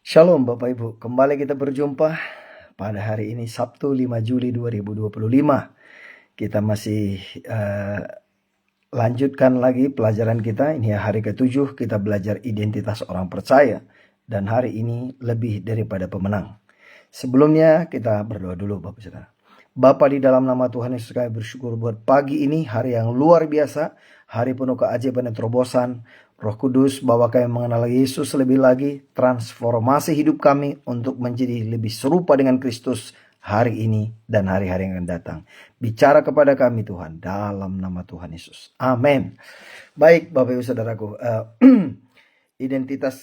Shalom Bapak Ibu, kembali kita berjumpa pada hari ini Sabtu 5 Juli 2025. Kita masih lanjutkan lagi pelajaran kita. Ini hari ke-7 kita belajar identitas orang percaya. Dan hari ini lebih daripada pemenang. Sebelumnya kita berdoa dulu Bapak Saudara. Bapa, di dalam nama Tuhan Yesus kami bersyukur buat pagi ini, hari yang luar biasa, hari penuh keajaiban dan terobosan. Roh Kudus bawa kami mengenal Yesus lebih lagi, transformasi hidup kami untuk menjadi lebih serupa dengan Kristus hari ini dan hari-hari yang akan datang. Bicara kepada kami Tuhan dalam nama Tuhan Yesus. Amin. Baik Bapak Ibu Saudaraku, identitas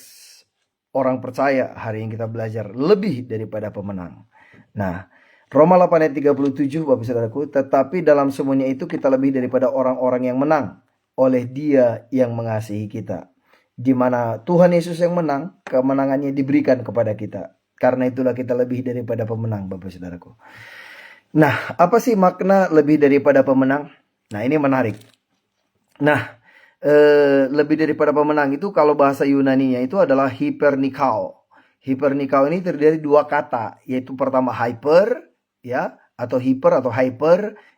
orang percaya hari ini kita belajar lebih daripada pemenang. Nah, Roma 8 ayat 37 Bapak Saudaraku, tetapi dalam semuanya itu kita lebih daripada orang-orang yang menang oleh Dia yang mengasihi kita. Di mana Tuhan Yesus yang menang, kemenangannya diberikan kepada kita. Karena itulah kita lebih daripada pemenang Bapak Saudaraku. Nah, apa sih makna lebih daripada pemenang? Nah, ini menarik. Nah, lebih daripada pemenang itu kalau bahasa Yunaninya itu adalah hypernikao. Hypernikao ini terdiri dari dua kata, yaitu pertama hyper, ya, atau hyper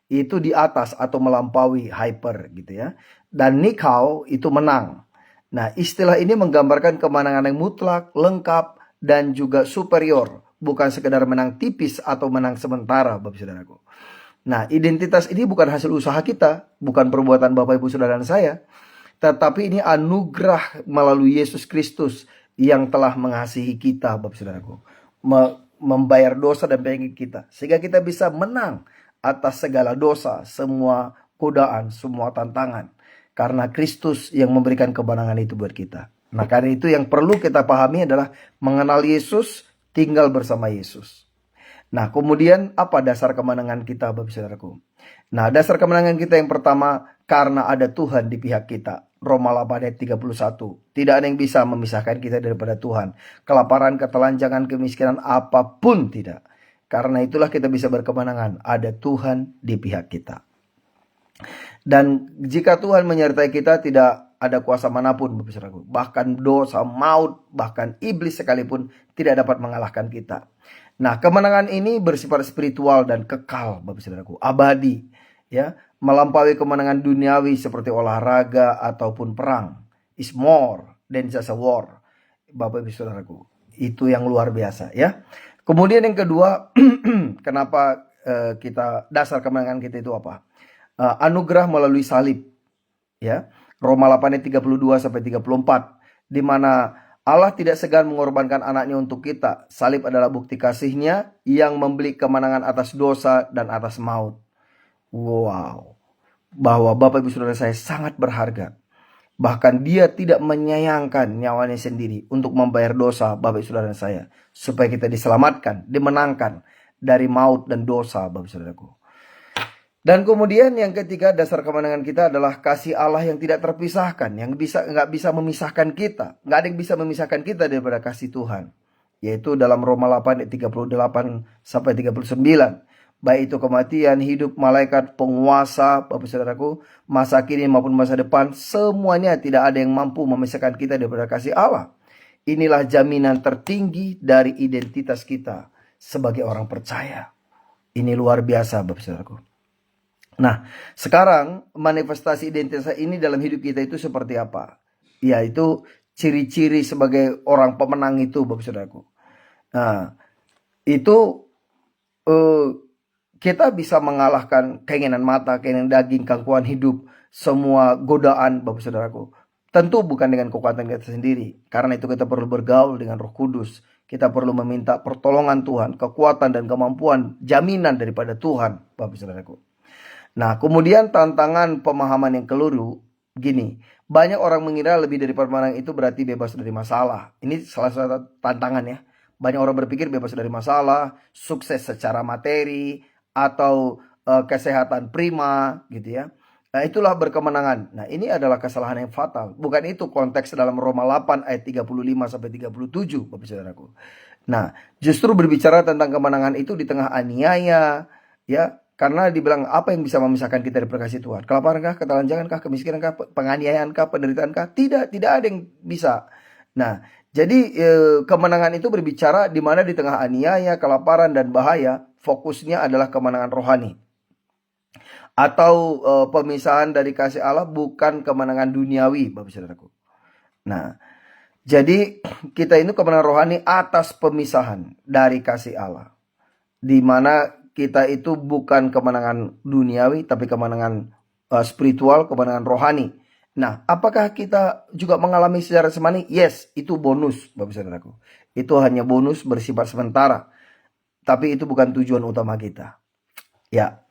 itu di atas atau melampaui hyper gitu ya. Dan nikao itu menang. Nah, istilah ini menggambarkan kemenangan yang mutlak, lengkap, dan juga superior. Bukan sekedar menang tipis atau menang sementara, Bapak Saudaraku. Nah, identitas ini bukan hasil usaha kita, bukan perbuatan Bapak Ibu Saudara dan saya. Tetapi ini anugerah melalui Yesus Kristus yang telah mengasihi kita, Bapak Saudaraku. Membayar dosa dan penyakit kita. Sehingga kita bisa menang atas segala dosa, semua godaan, semua tantangan. Karena Kristus yang memberikan kemenangan itu buat kita. Nah, karena itu yang perlu kita pahami adalah mengenal Yesus, tinggal bersama Yesus. Nah, kemudian apa dasar kemenangan kita, Bapak Saudaraku? Nah, dasar kemenangan kita yang pertama, karena ada Tuhan di pihak kita. Roma 8 ayat 31. Tidak ada yang bisa memisahkan kita daripada Tuhan. Kelaparan, ketelanjangan, kemiskinan, apapun tidak. Karena itulah kita bisa berkemenangan. Ada Tuhan di pihak kita. Dan jika Tuhan menyertai kita, tidak ada kuasa manapun, Bapak Saudaraku. Bahkan dosa, maut, bahkan iblis sekalipun tidak dapat mengalahkan kita. Nah, kemenangan ini bersifat spiritual dan kekal, Bapak Saudaraku, abadi, ya, melampaui kemenangan duniawi seperti olahraga ataupun perang. Is more than just a war, Bapak Ibu Saudaraku. Itu yang luar biasa, ya. Kemudian yang kedua, kenapa kita dasar kemenangan kita itu apa? Anugerah melalui salib, ya. Roma 8 ayat 32 sampai 34, di mana Allah tidak segan mengorbankan anaknya untuk kita. Salib adalah bukti kasihnya yang membeli kemenangan atas dosa dan atas maut. Wow. Bahwa Bapak Ibu Saudara saya sangat berharga. Bahkan Dia tidak menyayangkan nyawanya sendiri untuk membayar dosa Bapak Ibu Saudara saya. Supaya kita diselamatkan, dimenangkan dari maut dan dosa Bapak Ibu Saudaraku. Dan kemudian yang ketiga, dasar kemenangan kita adalah kasih Allah yang tidak terpisahkan, yang nggak bisa memisahkan kita. Nggak ada yang bisa memisahkan kita daripada kasih Tuhan. Yaitu dalam Roma 8 ayat 38 sampai 39. Baik itu kematian, hidup, malaikat, penguasa, Bapak Saudaraku, masa kini maupun masa depan, semuanya tidak ada yang mampu memisahkan kita daripada kasih Allah. Inilah jaminan tertinggi dari identitas kita sebagai orang percaya. Ini luar biasa, Bapak Saudaraku. Nah, sekarang manifestasi identitas ini dalam hidup kita itu seperti apa? Yaitu ciri-ciri sebagai orang pemenang itu, Bapak Saudaraku. Nah, itu kita bisa mengalahkan keinginan mata, keinginan daging, gangguan hidup, semua godaan, Bapak Saudaraku. Tentu bukan dengan kekuatan kita sendiri. Karena itu kita perlu bergaul dengan Roh Kudus. Kita perlu meminta pertolongan Tuhan, kekuatan dan kemampuan, jaminan daripada Tuhan, Bapak Saudaraku. Nah, kemudian tantangan pemahaman yang keliru, gini, banyak orang mengira lebih dari pemenang itu berarti bebas dari masalah. Ini salah satu tantangan ya. Banyak orang berpikir bebas dari masalah, sukses secara materi, atau kesehatan prima gitu ya. Nah, itulah berkemenangan. Nah, ini adalah kesalahan yang fatal. Bukan itu konteks dalam Roma 8 ayat 35 sampai 37, Bapak Saudaraku. Nah, justru berbicara tentang kemenangan itu di tengah aniaya, ya. Karena dibilang apa yang bisa memisahkan kita dari kasih Tuhan? Kelaparankah, ketelanjangankah, kemiskinankah, penganiayaankah, penderitaankah? Tidak ada yang bisa. Nah, Jadi kemenangan itu berbicara di mana di tengah aniaya, kelaparan, dan bahaya, fokusnya adalah kemenangan rohani. Atau pemisahan dari kasih Allah bukan kemenangan duniawi, Bapak Saudaraku. Nah, jadi kita ini kemenangan rohani atas pemisahan dari kasih Allah. Di mana kita itu bukan kemenangan duniawi, tapi kemenangan spiritual, kemenangan rohani. Nah, apakah kita juga mengalami secara semani? Yes, itu bonus, Bapak Saudaraku. Itu hanya bonus bersifat sementara. Tapi itu bukan tujuan utama kita. Ya.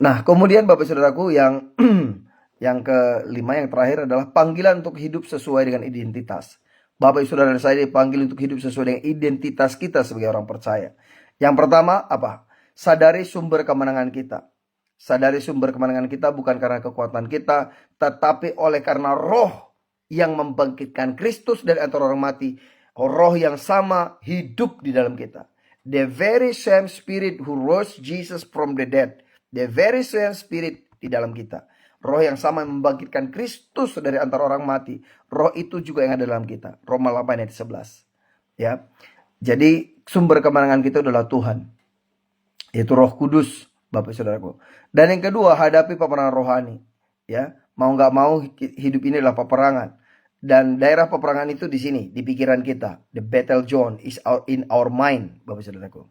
Nah, kemudian Bapak Saudaraku yang yang kelima, yang terakhir adalah panggilan untuk hidup sesuai dengan identitas. Bapak Saudara dan saya dipanggil untuk hidup sesuai dengan identitas kita sebagai orang percaya. Yang pertama apa? Sadari sumber kemenangan kita. Sadari sumber kemenangan kita bukan karena kekuatan kita, tetapi oleh karena roh yang membangkitkan Kristus dari antara orang mati. Roh yang sama hidup di dalam kita. The very same spirit who rose Jesus from the dead. The very same spirit di dalam kita. Roh yang sama membangkitkan Kristus dari antara orang mati. Roh itu juga yang ada dalam kita. Roma 8 ayat 11. Ya. Jadi sumber kemenangan kita adalah Tuhan. Yaitu Roh Kudus, Bapak Saudaraku. Dan yang kedua, hadapi peperangan rohani. Ya, mau nggak mau hidup ini adalah peperangan. Dan daerah peperangan itu di sini, di pikiran kita. The battle zone is in our mind, Bapak Saudaraku.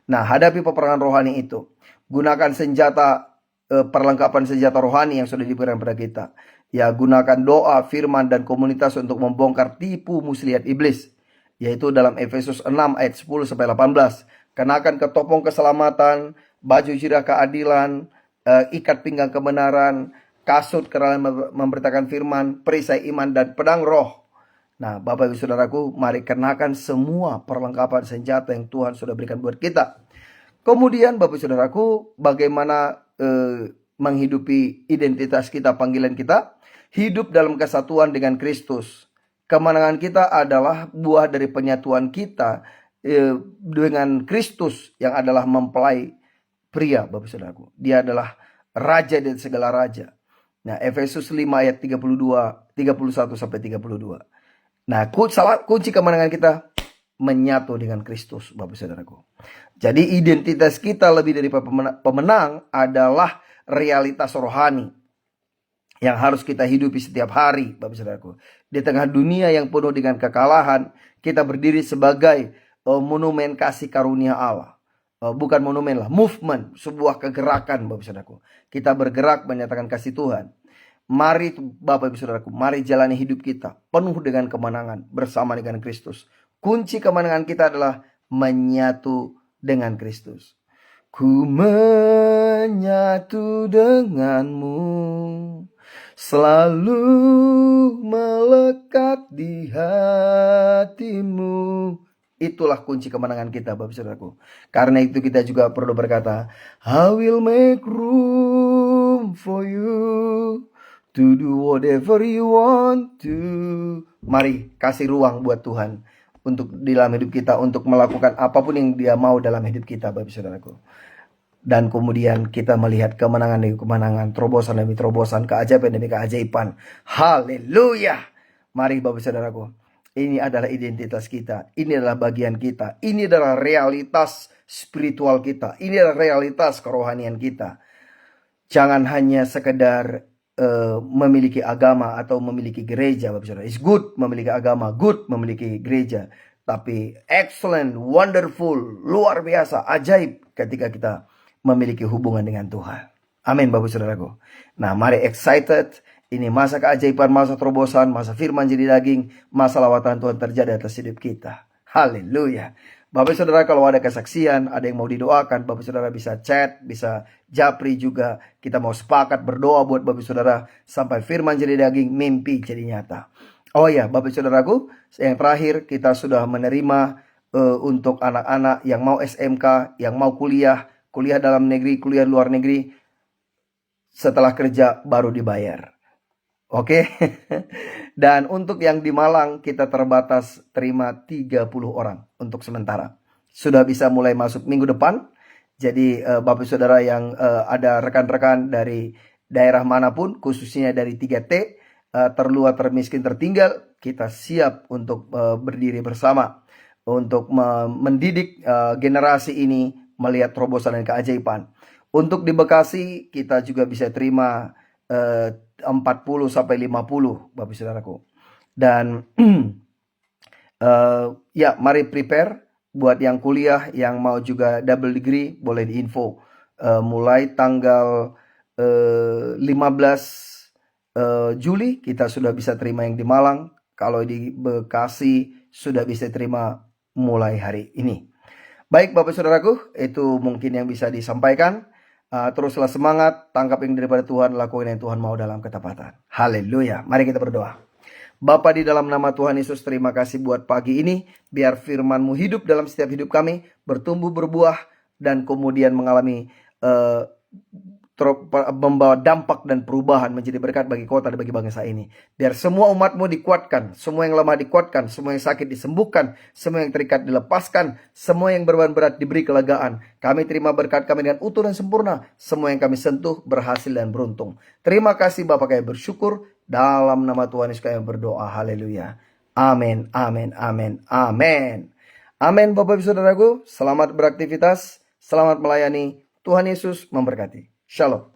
Nah, hadapi peperangan rohani itu. Gunakan senjata, perlengkapan senjata rohani yang sudah diberikan kepada kita. Ya, gunakan doa, firman, dan komunitas untuk membongkar tipu muslihat iblis. Yaitu dalam Efesus 6 ayat 10-18. Kenakan ketopong keselamatan, baju zirah keadilan, ikat pinggang kebenaran, kasut kerana memberitakan firman, perisai iman, dan pedang roh. Nah, Bapak Ibu Saudaraku, mari kenakan semua perlengkapan senjata yang Tuhan sudah berikan buat kita. Kemudian Bapak Ibu Saudaraku, bagaimana menghidupi identitas kita, panggilan kita? Hidup dalam kesatuan dengan Kristus. Kemenangan kita adalah buah dari penyatuan kita dengan Kristus yang adalah mempelai pria, Bapak Saudaraku. Dia adalah raja dari segala raja. Nah, Efesus 5 ayat 31 sampai 32. Nah, kunci kemenangan kita menyatu dengan Kristus, Bapak Saudaraku. Jadi identitas kita lebih dari pemenang adalah realitas rohani yang harus kita hidupi setiap hari, Bapak Saudaraku. Di tengah dunia yang penuh dengan kekalahan, kita berdiri sebagai monumen kasih karunia Allah. Bukan monumen lah, movement, sebuah kegerakan, Bapak Saudaraku. Kita bergerak menyatakan kasih Tuhan. Mari Bapak Ibu Saudaraku, mari jalani hidup kita penuh dengan kemenangan bersama dengan Kristus. Kunci kemenangan kita adalah menyatu dengan Kristus. Ku menyatu denganmu, selalu melekat di hatimu. Itulah kunci kemenangan kita, Bapak Saudaraku. Karena itu kita juga perlu berkata, I will make room for you to do whatever you want to. Mari kasih ruang buat Tuhan untuk di dalam hidup kita, untuk melakukan apapun yang Dia mau dalam hidup kita, Bapak Saudaraku. Dan kemudian kita melihat kemenangan demi kemenangan, terobosan demi terobosan, keajaiban demi keajaiban. Haleluya. Mari Bapak Saudaraku, ini adalah identitas kita, ini adalah bagian kita, ini adalah realitas spiritual kita, ini adalah realitas kerohanian kita. Jangan hanya sekedar memiliki agama atau memiliki gereja, Bapak Saudara. It's good memiliki agama, good memiliki gereja, tapi excellent, wonderful, luar biasa, ajaib ketika kita memiliki hubungan dengan Tuhan. Amin, Bapak Saudaraku. Nah, mari excited. Ini masa keajaiban, masa terobosan, masa firman jadi daging, masa lawatan Tuhan terjadi atas hidup kita. Haleluya. Bapak Saudara, kalau ada kesaksian, ada yang mau didoakan, Bapak Saudara bisa chat, bisa japri juga. Kita mau sepakat berdoa buat Bapak Saudara sampai firman jadi daging, mimpi jadi nyata. Oh ya, Bapak Saudaraku, yang terakhir kita sudah menerima untuk anak-anak yang mau SMK, yang mau kuliah dalam negeri, kuliah luar negeri, setelah kerja baru dibayar. Oke. Dan untuk yang di Malang kita terbatas terima 30 orang untuk sementara. Sudah bisa mulai masuk minggu depan. Jadi Bapak Saudara yang ada rekan-rekan dari daerah manapun, khususnya dari 3T, terluar, termiskin, tertinggal, kita siap untuk berdiri bersama untuk mendidik generasi ini melihat terobosan dan keajaiban. Untuk di Bekasi kita juga bisa terima 40 sampai 50 Bapak Saudaraku. Dan ya, mari prepare buat yang kuliah, yang mau juga double degree, boleh diinfo. Mulai tanggal 15 Juli kita sudah bisa terima yang di Malang. Kalau di Bekasi sudah bisa terima mulai hari ini. Baik Bapak Saudaraku, itu mungkin yang bisa disampaikan. Teruslah semangat, tangkap yang daripada Tuhan, lakukan yang Tuhan mau dalam ketepatan. Haleluya. Mari kita berdoa. Bapa, di dalam nama Tuhan Yesus, terima kasih buat pagi ini. Biar firman-Mu hidup dalam setiap hidup kami, bertumbuh, berbuah, dan kemudian mengalami membawa dampak dan perubahan menjadi berkat bagi kota dan bagi bangsa ini. Biar semua umat-Mu dikuatkan, semua yang lemah dikuatkan, semua yang sakit disembuhkan, semua yang terikat dilepaskan, semua yang beban berat diberi kelegaan. Kami terima berkat kami dengan utuh dan sempurna. Semua yang kami sentuh berhasil dan beruntung. Terima kasih Bapa, kami bersyukur. Dalam nama Tuhan Yesus kami berdoa. Haleluya. Amin, amin, amin, amin. Amin Bapak Ibu Saudaraku. Selamat beraktivitas, selamat melayani. Tuhan Yesus memberkati. Shalom.